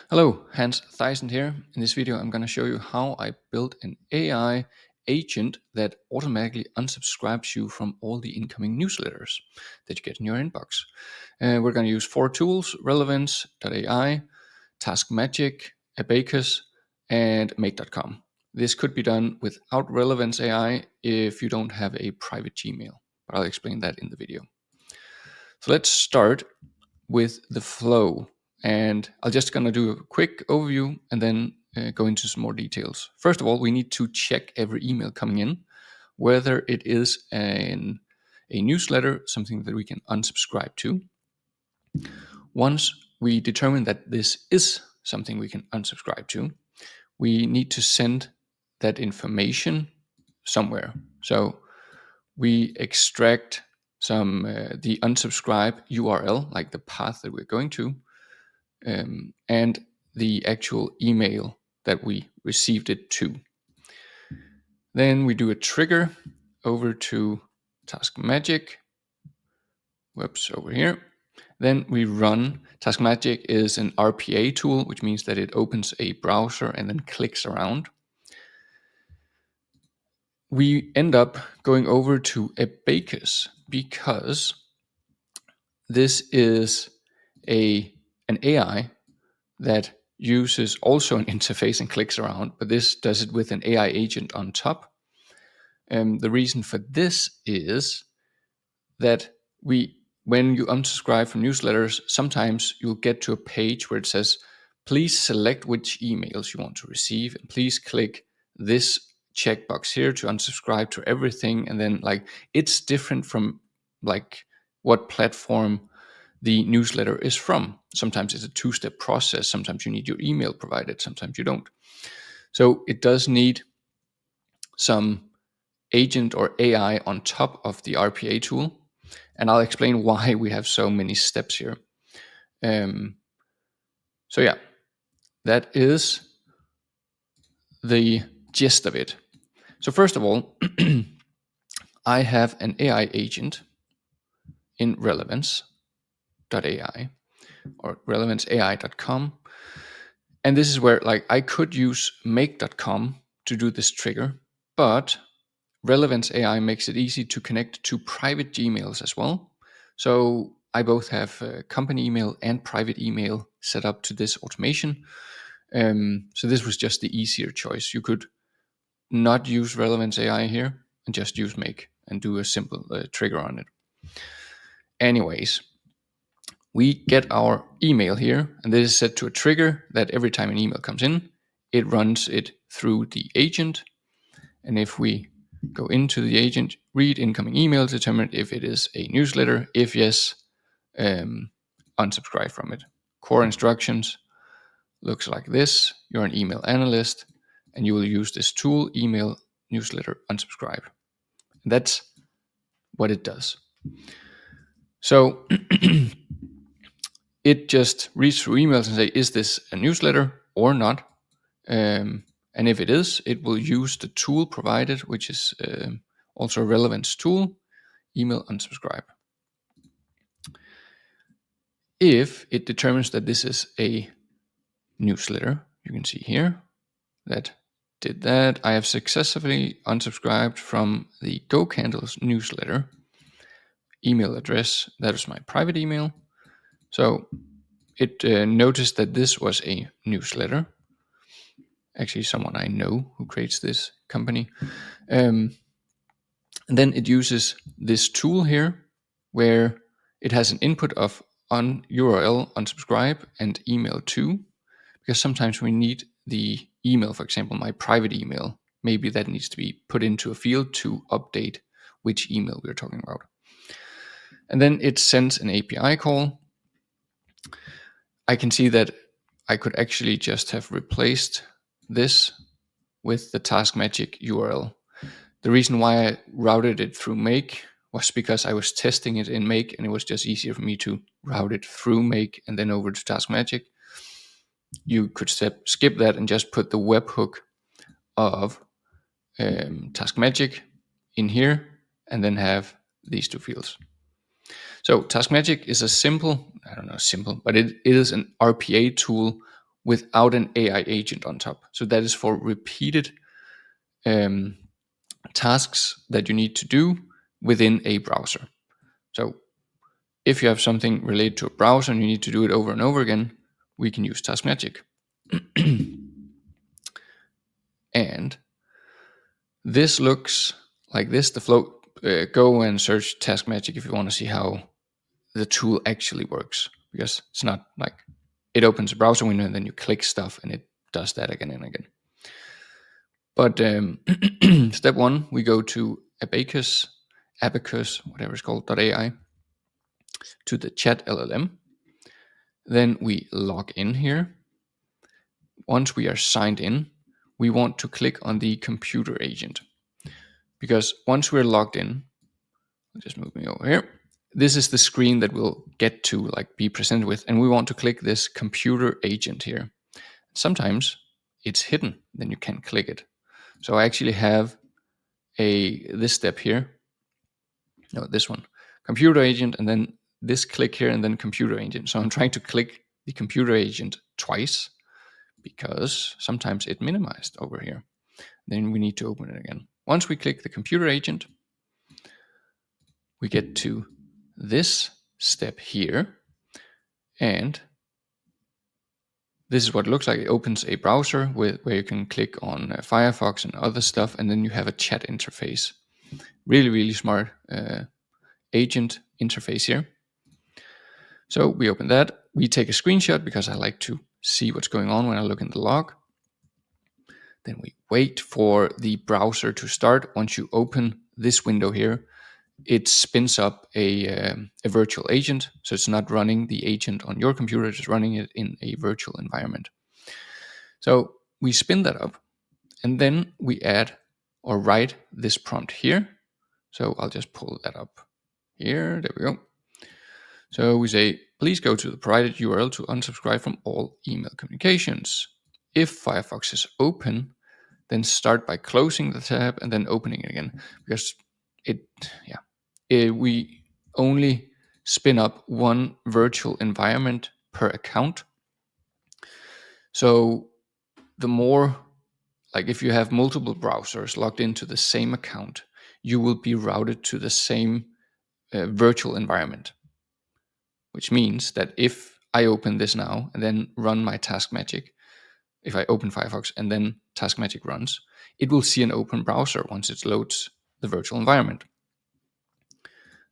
Hello, Hans Theisend here. In this video, I'm going to show you how I built an AI agent that automatically unsubscribes you from all the incoming newsletters that you get in your inbox. We're going to use 4 tools: Relevance AI, TaskMagic, Abacus, and Make.com. This could be done without Relevance AI if you don't have a private Gmail, but I'll explain that in the video. So let's start with the flow, and I'm just going to do a quick overview and then go into some more details. First of all, we need to check every email coming in, whether it is a newsletter, something that we can unsubscribe to. Once we determine that this is something we can unsubscribe to, we need to send that information somewhere. So we extract the unsubscribe URL, like the path that we're going to, and the actual email that we received it to. Then we do a trigger over to TaskMagic. Over here. Then we run. TaskMagic is an RPA tool, which means that it opens a browser and then clicks around. We end up going over to Abacus because this is an AI that uses also an interface and clicks around, but this does it with an AI agent on top. The reason for this is that when you unsubscribe from newsletters, sometimes you'll get to a page where it says, please select which emails you want to receive, and please click this checkbox here to unsubscribe to everything. And then it's different from what platform the newsletter is from. Sometimes it's a 2-step process. Sometimes you need your email provided, sometimes you don't. So it does need some agent or AI on top of the RPA tool. And I'll explain why we have so many steps here. So yeah, that is the gist of it. So first of all, I have an AI agent in Relevance AI or relevanceai.com. And this is where I could use make.com to do this trigger, but Relevance AI makes it easy to connect to private Gmails as well. So I both have company email and private email set up to this automation. So this was just the easier choice. You could not use Relevance AI here and just use Make and do a simple trigger on it. Anyways, we get our email here, and this is set to a trigger that every time an email comes in, it runs it through the agent. And if we go into the agent, read incoming email, determine if it is a newsletter. If yes, unsubscribe from it. Core instructions looks like this. You're an email analyst, and you will use this tool, email, newsletter, unsubscribe. And that's what it does. So it just reads through emails and say, is this a newsletter or not? And if it is, it will use the tool provided, which is also a relevance tool, email unsubscribe. If it determines that this is a newsletter, you can see here that did that. I have successfully unsubscribed from the Go Candles newsletter. Email address, that is my private email. So it noticed that this was a newsletter. Actually, someone I know who creates this company. And then it uses this tool here where it has an input of URL unsubscribe and email to, because sometimes we need the email, for example, my private email. Maybe that needs to be put into a field to update which email we're talking about. And then it sends an API call. I can see that I could actually just have replaced this with the TaskMagic URL. The reason why I routed it through Make was because I was testing it in Make, and it was just easier for me to route it through Make and then over to TaskMagic. You could skip that and just put the webhook of TaskMagic in here and then have these 2 fields. So TaskMagic is but it is an RPA tool without an AI agent on top. So that is for repeated tasks that you need to do within a browser. So if you have something related to a browser and you need to do it over and over again, we can use TaskMagic. And this looks like this. The flow, go and search TaskMagic if you want to see how the tool actually works, because it's not like it opens a browser window and then you click stuff and it does that again and again. But step one, we go to Abacus, whatever it's called, .ai, to the chat LLM. Then we log in here. Once we are signed in, we want to click on the computer agent, because once we're logged in, just move me over here. This is the screen that we'll get to like be presented with, and we want to click this computer agent here. Sometimes it's hidden, then you can't click it. So I actually have this step here. No, this one, computer agent, and then this click here, and then computer agent. So I'm trying to click the computer agent twice because sometimes it minimized over here. Then we need to open it again. Once we click the computer agent, we get to this step here, and this is what it looks like. It opens a browser where you can click on Firefox and other stuff, and then you have a chat interface. Really, really smart agent interface here. So we open that. We take a screenshot because I like to see what's going on when I look in the log. Then we wait for the browser to start. Once you open this window here, it spins up a virtual agent. So it's not running the agent on your computer, it's running it in a virtual environment. So we spin that up, and then we add or write this prompt here. So I'll just pull that up here. There we go. So we say, please go to the provided URL to unsubscribe from all email communications. If Firefox is open, then start by closing the tab and then opening it again, because we only spin up one virtual environment per account. So the more, like if you have multiple browsers logged into the same account, you will be routed to the same virtual environment, which means that if I open this now and then run my TaskMagic, if I open Firefox and then TaskMagic runs, it will see an open browser once it loads the virtual environment.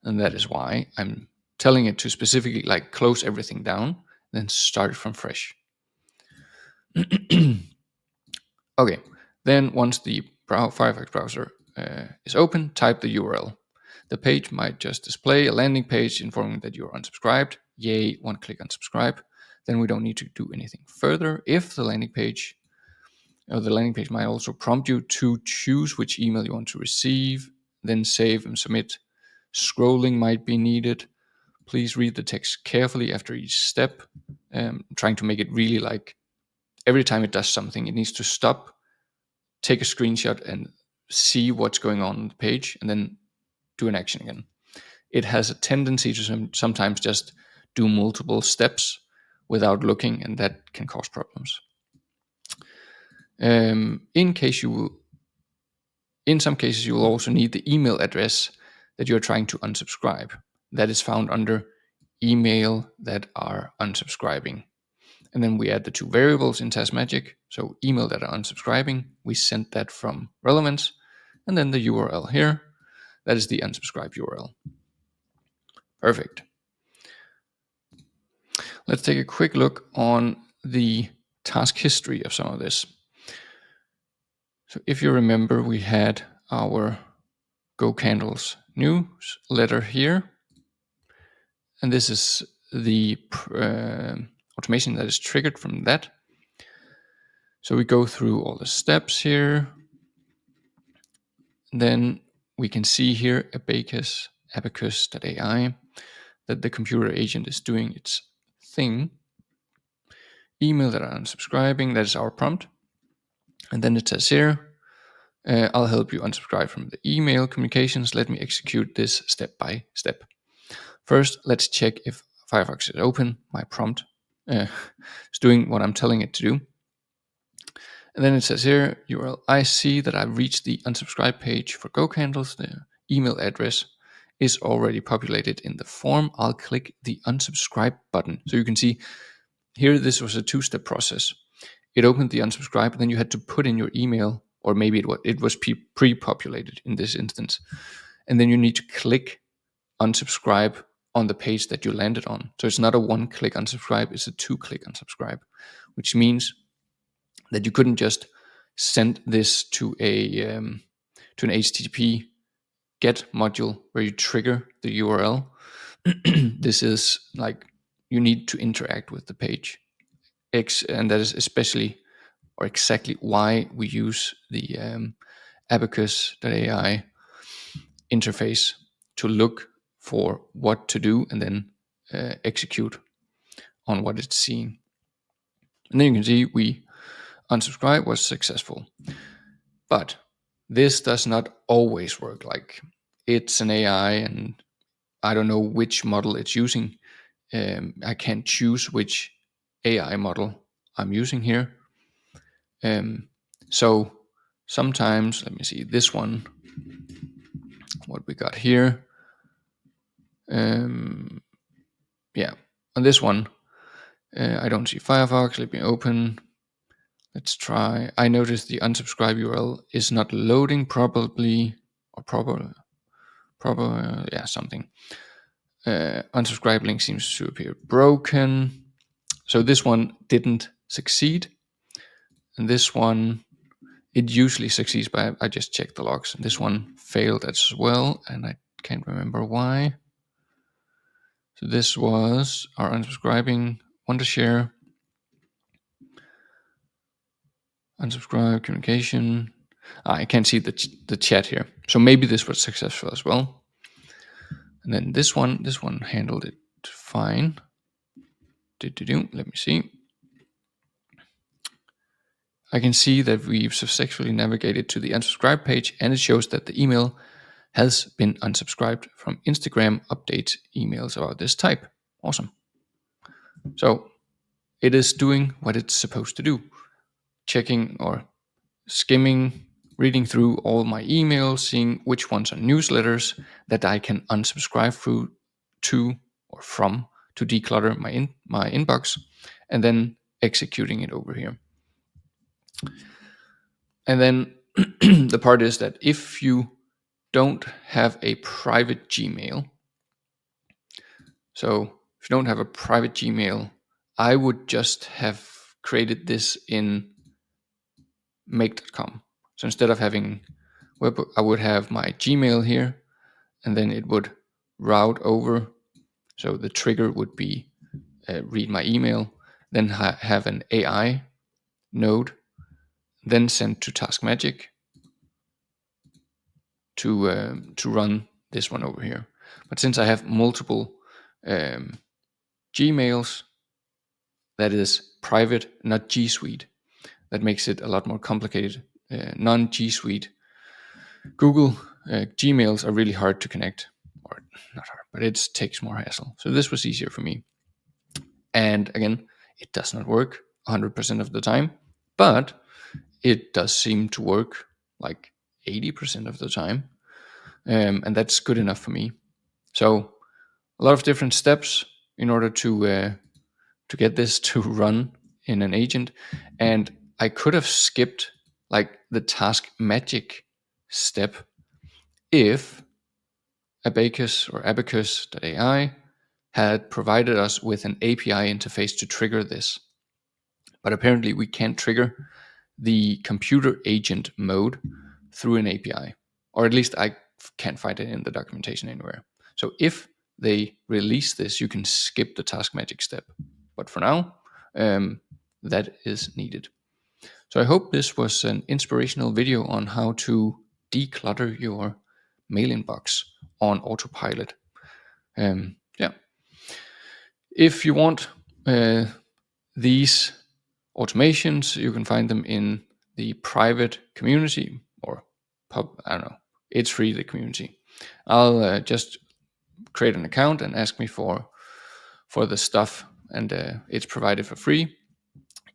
And that is why I'm telling it to specifically like close everything down, then start from fresh. Okay, then once the Firefox browser is open, type the URL. The page might just display a landing page informing that you're unsubscribed. Yay, one click unsubscribe. Then we don't need to do anything further. If the landing page, might also prompt you to choose which email you want to receive, then save and submit. Scrolling might be needed. Please read the text carefully after each step. Trying to make it really like every time it does something, it needs to stop, take a screenshot and see what's going on the page, and then do an action again. It has a tendency to sometimes just do multiple steps without looking, and that can cause problems. In some cases, you will also need the email address that you're trying to unsubscribe. That is found under email that are unsubscribing. And then we add the two variables in TaskMagic. So email that are unsubscribing, we sent that from Relevance. And then the URL here, that is the unsubscribe URL. Perfect. Let's take a quick look on the task history of some of this. So if you remember, we had our Go Candles newsletter here. And this is the automation that is triggered from that. So we go through all the steps here. Then we can see here Abacus.ai that the computer agent is doing its thing. Email that are unsubscribing, that is our prompt. And then it says here, I'll help you unsubscribe from the email communications. Let me execute this step by step. First, let's check if Firefox is open, my prompt. it's doing what I'm telling it to do. And then it says here, URL, I see that I've reached the unsubscribe page for Go Candles. The email address is already populated in the form. I'll click the unsubscribe button. So you can see here, this was a two-step process. It opened the unsubscribe, and then you had to put in your email, or maybe it was pre-populated in this instance. And then you need to click unsubscribe on the page that you landed on. So it's not a one-click unsubscribe, it's a two-click unsubscribe, which means that you couldn't just send this to an HTTP GET module where you trigger the URL. This is like you need to interact with the page. And that is especially or exactly why we use the Abacus AI interface to look for what to do and then execute on what it's seeing. And then you can see we unsubscribe was successful. But this does not always work. Like, it's an AI and I don't know which model it's using. I can't choose which AI model I'm using here. So sometimes, let me see this one, what we got here. Yeah, on this one, I don't see Firefox. Let me open. Let's try. I noticed the unsubscribe URL is not loading properly, or yeah, something. Unsubscribe link seems to appear broken. So this one didn't succeed. And this one, it usually succeeds, but I just checked the logs. And this one failed as well, and I can't remember why. So this was our unsubscribing, Wondershare, unsubscribe, communication. I can't see the chat here. So maybe this was successful as well. And then this one handled it fine. Let me see. I can see that we've successfully navigated to the unsubscribe page, and it shows that the email has been unsubscribed from Instagram update emails about this type. Awesome. So it is doing what it's supposed to do, checking or skimming, reading through all my emails, seeing which ones are newsletters that I can unsubscribe through to or from to declutter my inbox, and then executing it over here. And then the part is that if you don't have a private Gmail, so if you don't have a private Gmail, I would just have created this in make.com. So instead of having webhook, I would have my Gmail here, and then it would route over. So the trigger would be read my email, then have an AI node, then send to TaskMagic to run this one over here. But since I have multiple Gmails, that is private, not G Suite, that makes it a lot more complicated. Non-G Suite Google Gmails are really hard to connect, or not hard, but it takes more hassle. So this was easier for me. And again, it does not work 100% of the time, but it does seem to work like 80% of the time. And that's good enough for me. So a lot of different steps in order to get this to run in an agent. And I could have skipped like the TaskMagic step if Abacus or Abacus AI had provided us with an API interface to trigger this. But apparently we can't trigger the computer agent mode through an API, or at least I can't find it in the documentation anywhere. So if they release this, you can skip the TaskMagic step. But for now, that is needed. So I hope this was an inspirational video on how to declutter your mail inbox on autopilot. Yeah. If you want these automations, you can find them in the private community or I don't know. It's free, the community. I'll just create an account and ask me for the stuff, and it's provided for free.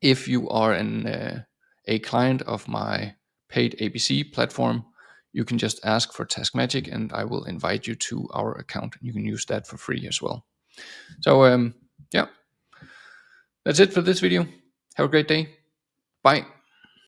If you are a client of my paid ABC platform, you can just ask for TaskMagic, and I will invite you to our account. You can use that for free as well. So yeah, that's it for this video. Have a great day. Bye.